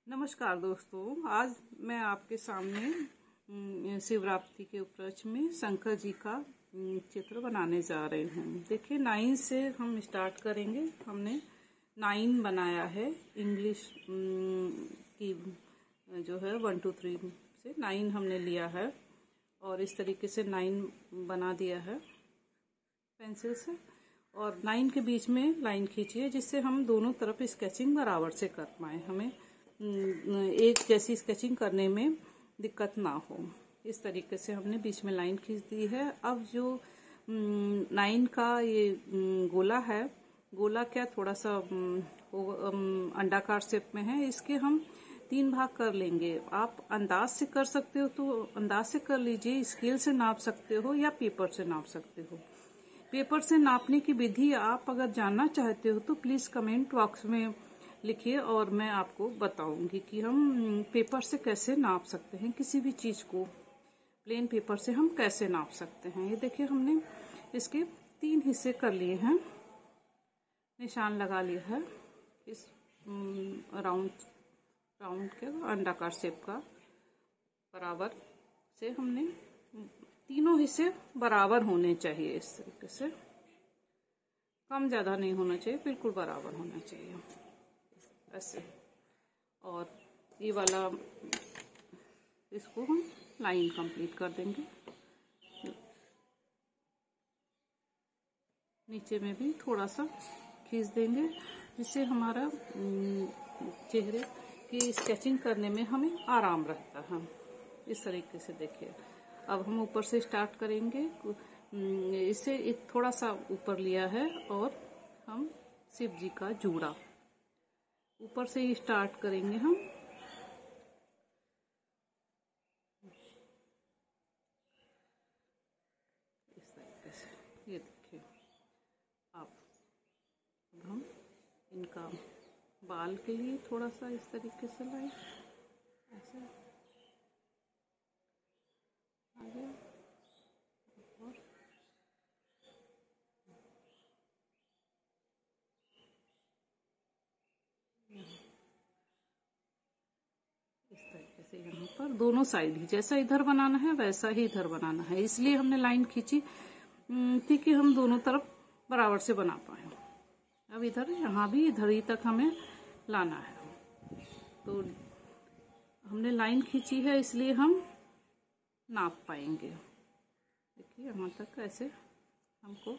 नमस्कार दोस्तों, आज मैं आपके सामने शिवरात्रि के उपलक्ष्य में शंकर जी का चित्र बनाने जा रही हूँ। देखिए 9 से हम स्टार्ट करेंगे। हमने 9 बनाया है इंग्लिश की जो है 1 2 3 से 9 हमने लिया है और इस तरीके से 9 बना दिया है पेंसिल से। और 9 के बीच में लाइन खींचिए जिससे हम दोनों तरफ स्केचिंग बराबर से कर पाए, हमें एक जैसी स्केचिंग करने में दिक्कत ना हो। इस तरीके से हमने बीच में लाइन खींच दी है। अब जो 9 का ये गोला है, गोला क्या थोड़ा सा अंडाकार शेप में है, इसके हम 3 भाग कर लेंगे। आप अंदाज से कर सकते हो तो अंदाज से कर लीजिए, स्केल से नाप सकते हो या पेपर से नाप सकते हो। पेपर से नापने की विधि आप अगर जानना चाहते हो तो प्लीज कमेंट बॉक्स में लिखिए और मैं आपको बताऊंगी कि हम पेपर से कैसे नाप सकते हैं। किसी भी चीज को प्लेन पेपर से हम कैसे नाप सकते हैं। ये देखिए हमने इसके 3 हिस्से कर लिए हैं, निशान लगा लिया है इस राउंड के अंडाकार शेप का। बराबर से हमने तीनों हिस्से बराबर होने चाहिए, इस तरीके से कम ज्यादा नहीं होना चाहिए, बिल्कुल बराबर होना चाहिए ऐसे। और ये वाला इसको हम लाइन कंप्लीट कर देंगे। नीचे में भी थोड़ा सा खींच देंगे जिससे हमारा चेहरे की स्केचिंग करने में हमें आराम रहता है। इस तरीके से देखिए। अब हम ऊपर से स्टार्ट करेंगे। इसे थोड़ा सा ऊपर लिया है और हम शिव जी का जूड़ा ऊपर से ही स्टार्ट करेंगे हम। इस तरीके से ये देखिए आप। अब हम इनका बाल के लिए थोड़ा सा इस तरीके से लाए, ऐसे आगे और इस तरीके से यहाँ पर दोनों साइड ही जैसा इधर बनाना है वैसा ही इधर बनाना है। इसलिए हमने लाइन खींची थी कि हम दोनों तरफ बराबर से बना पाए। अब इधर यहाँ भी इधर ही तक हमें लाना है, तो हमने लाइन खींची है इसलिए हम नाप पाएंगे। देखिए यहाँ तक ऐसे हमको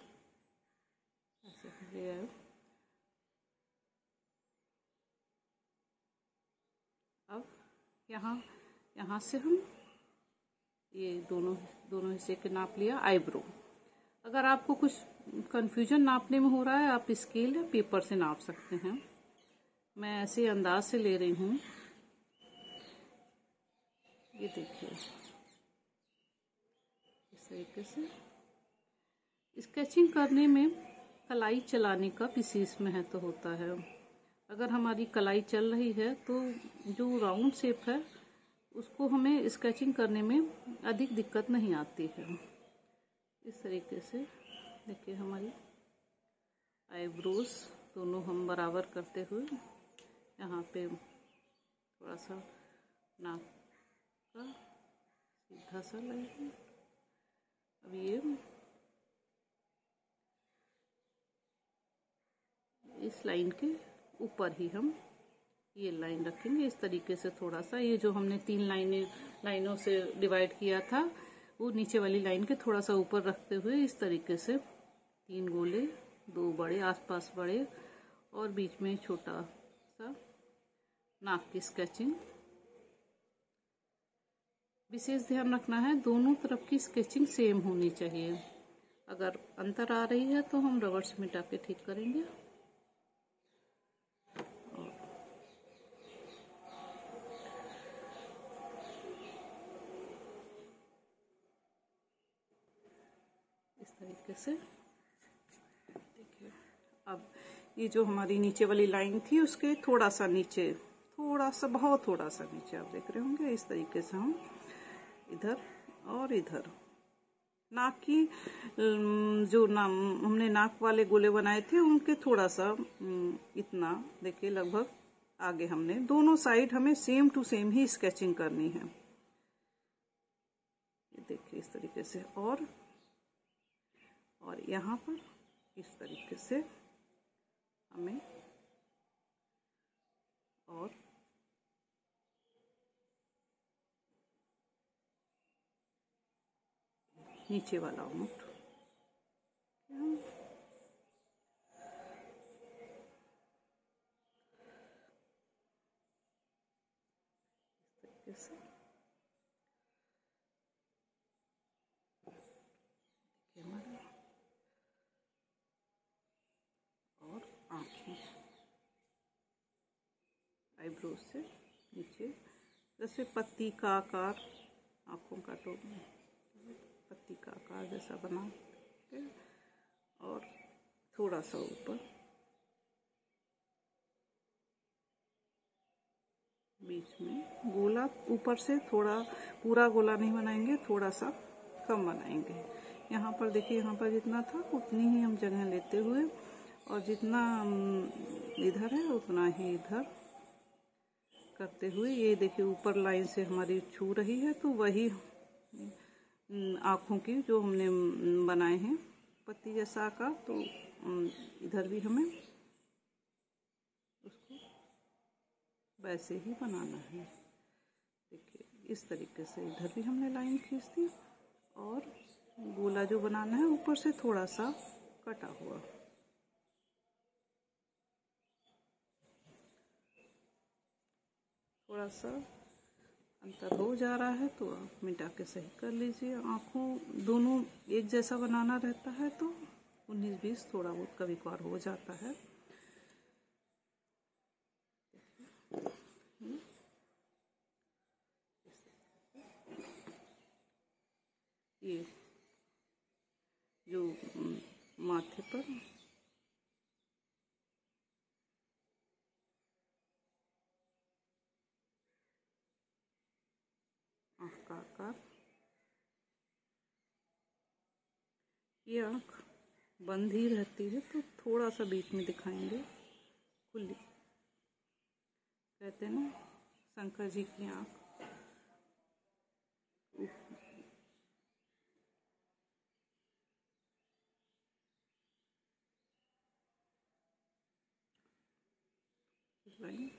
ऐसे ले आए। अब यहाँ से हम ये दोनों हिस्से के नाप लिया। आईब्रो, अगर आपको कुछ कंफ्यूजन नापने में हो रहा है आप स्केल या पेपर से नाप सकते हैं। मैं ऐसे अंदाज से ले रही हूँ। ये देखिए इस तरीके से स्केचिंग करने में कलाई चलाने का विशेष महत्व होता है। अगर हमारी कलाई चल रही है तो जो राउंड शेप है उसको हमें स्केचिंग करने में अधिक दिक्कत नहीं आती है। इस तरीके से देखिए हमारी आईब्रोज दोनों हम बराबर करते हुए यहाँ पे थोड़ा सा नाक का सीधा सा लाइन। अब ये इस लाइन के ऊपर ही हम ये लाइन रखेंगे इस तरीके से। थोड़ा सा ये जो हमने 3 लाइनों से डिवाइड किया था वो नीचे वाली लाइन के थोड़ा सा ऊपर रखते हुए इस तरीके से 3 गोले, 2 बड़े आसपास बड़े और बीच में छोटा सा नाक की स्केचिंग। विशेष ध्यान रखना है दोनों तरफ की स्केचिंग सेम होनी चाहिए। अगर अंतर आ रही है तो हम रबड़ से मिटा के ठीक करेंगे। इस तरीके से देखिए। अब ये जो हमारी नीचे वाली लाइन थी उसके थोड़ा सा नीचे, बहुत थोड़ा सा नीचे आप देख रहे होंगे। इस तरीके से हम इधर और इधर नाक की जो हमने नाक वाले गोले बनाए थे उनके थोड़ा सा इतना देखिए लगभग आगे हमने दोनों साइड हमें सेम टू सेम ही स्केचिंग करनी है। ये देखिए इस तरीके से, और यहाँ पर इस तरीके से हमें और नीचे वाला ऊंट इस तरीके से और आँखें आईब्रो से नीचे, जैसे पत्ती का आकार, आँखों का तो पत्ती का आकार जैसा बना के, और थोड़ा सा ऊपर बीच में गोला, ऊपर से थोड़ा, पूरा गोला नहीं बनाएंगे, थोड़ा सा कम बनाएंगे। यहाँ पर देखिए, यहाँ पर जितना था उतनी ही हम जगह लेते हुए, और जितना इधर है उतना ही इधर करते हुए, ये देखिए ऊपर लाइन से हमारी छू रही है, तो वही आँखों की जो हमने बनाए हैं पत्ती जैसा आकार, तो इधर भी हमें उसको वैसे ही बनाना है। देखिए इस तरीके से इधर भी हमने लाइन खींच दी, और गोला जो बनाना है ऊपर से थोड़ा सा कटा हुआ। थोड़ा सा अंतर हो जा रहा है तो आप मिटा के सही कर लीजिए। आँखों दोनों एक जैसा बनाना रहता है तो 19-20 थोड़ा बहुत कभी कभार हो जाता है। ये जो माथे पर आँख का आकार, ये आँख बंद ही रहती है तो थोड़ा सा बीच में दिखाएंगे खुली, कहते हैं ना शंकर जी की आँख लाइन।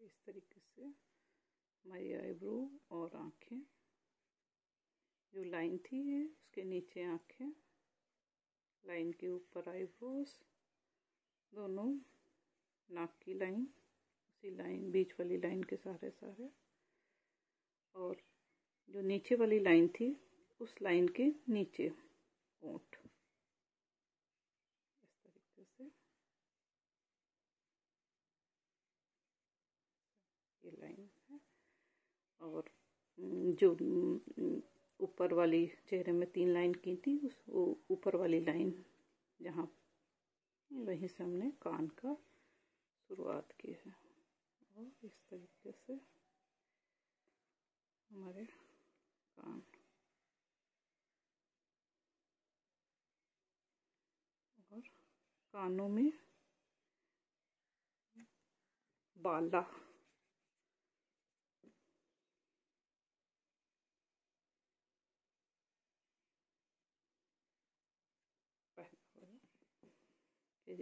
इस तरीके से हमारी आईब्रो और आँखें, जो लाइन थी उसके नीचे आँखें, लाइन के ऊपर आईब्रोज, दोनों नाक की लाइन उसी लाइन बीच वाली लाइन के सारे सारे, और जो नीचे वाली लाइन थी उस लाइन के नीचे होंठ, इस तरीके से ये लाइन है। और जो ऊपर वाली चेहरे में 3 लाइन की थी उस ऊपर वाली लाइन जहाँ, वहीं से हमने कान का शुरुआत की है। और इस तरीके से हमारे कान, और कानों में बाला,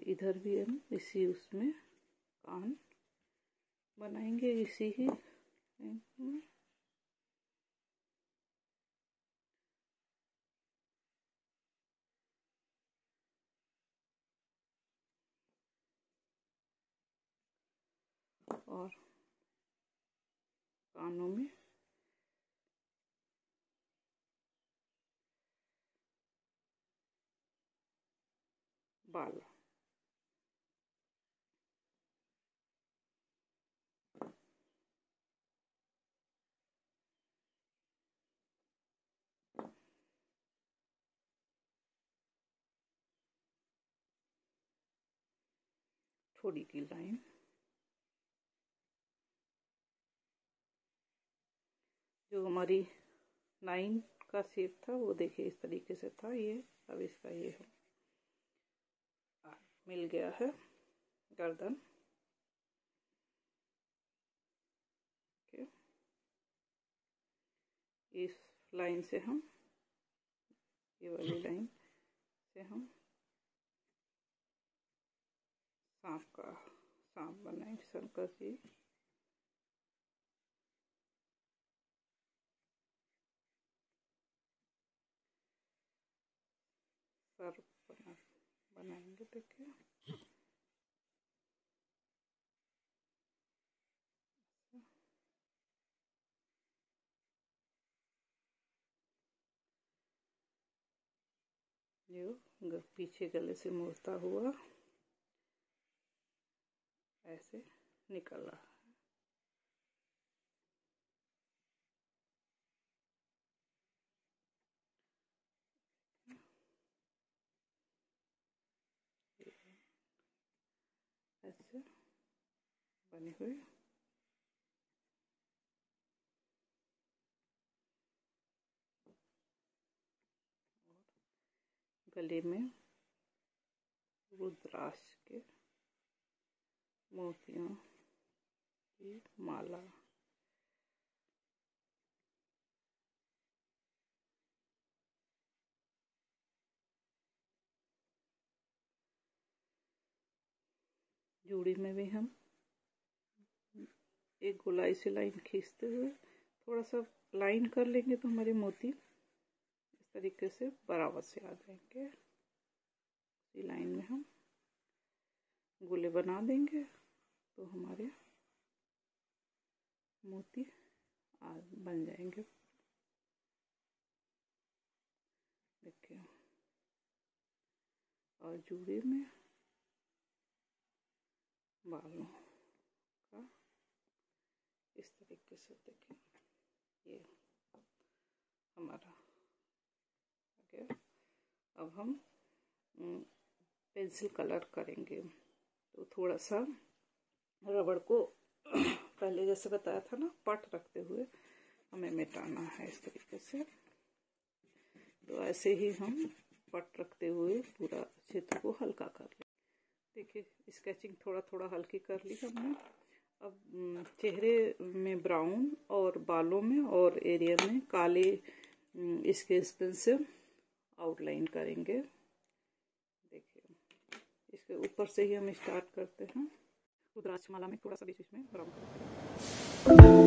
इधर भी हम इसी उसमें कान बनाएंगे, इसी ही में। और कानों में बाल, थोड़ी की लाइन, जो हमारी लाइन का शेप था वो देखिए इस तरीके से था ये, अब इसका ये है मिल गया है गर्दन। इस लाइन से हम, ये वाली लाइन से हम सांप बनाएंगे, शंकर जी। सर बनाएंगे, देखिए जो पीछे गले से मुड़ता हुआ ऐसे निकल रहा है। ऐसे बने हुए गले में रुद्राक्ष के मोतियों की माला, जूड़ी में भी हम एक गोलाई से लाइन खींचते हुए थोड़ा सा लाइन कर लेंगे तो हमारे मोती इस तरीके से बराबर से आ जाएंगे। इसी लाइन में हम गोले बना देंगे तो हमारे मोती बन जाएंगे। देखिए, और जूड़े में बालों का इस तरीके से देखिए ये हमारा हो गया। अब हम पेंसिल कलर करेंगे, तो थोड़ा सा रबड़ को पहले जैसे बताया था ना पट रखते हुए हमें मिटाना है इस तरीके से। तो ऐसे ही हम पट रखते हुए पूरा क्षेत्र को हल्का कर लें। देखिए स्केचिंग थोड़ा थोड़ा हल्की कर ली हमने। अब चेहरे में ब्राउन और बालों में और एरिया में काले स्केच पेन से आउटलाइन करेंगे। देखिए इसके ऊपर से ही हम स्टार्ट करते हैं। रुद्राक्ष माला में थोड़ा सा बीच में ब्राउन करेंगे।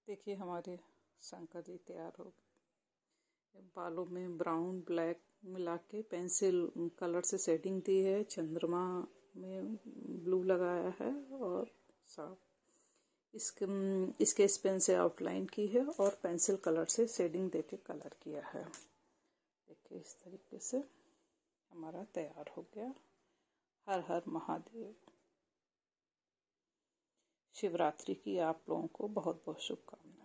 देखिए हमारे शंकर जी तैयार हो गए। बालों में ब्राउन ब्लैक मिला के पेंसिल कलर से शेडिंग दी है, चंद्रमा में ब्लू लगाया है और साफ स्केच पेन से आउटलाइन की है और पेंसिल कलर से शेडिंग देके कलर किया है। देखिए इस तरीके से हमारा तैयार हो गया। हर हर महादेव। शिवरात्रि की आप लोगों को बहुत बहुत शुभकामनाएं।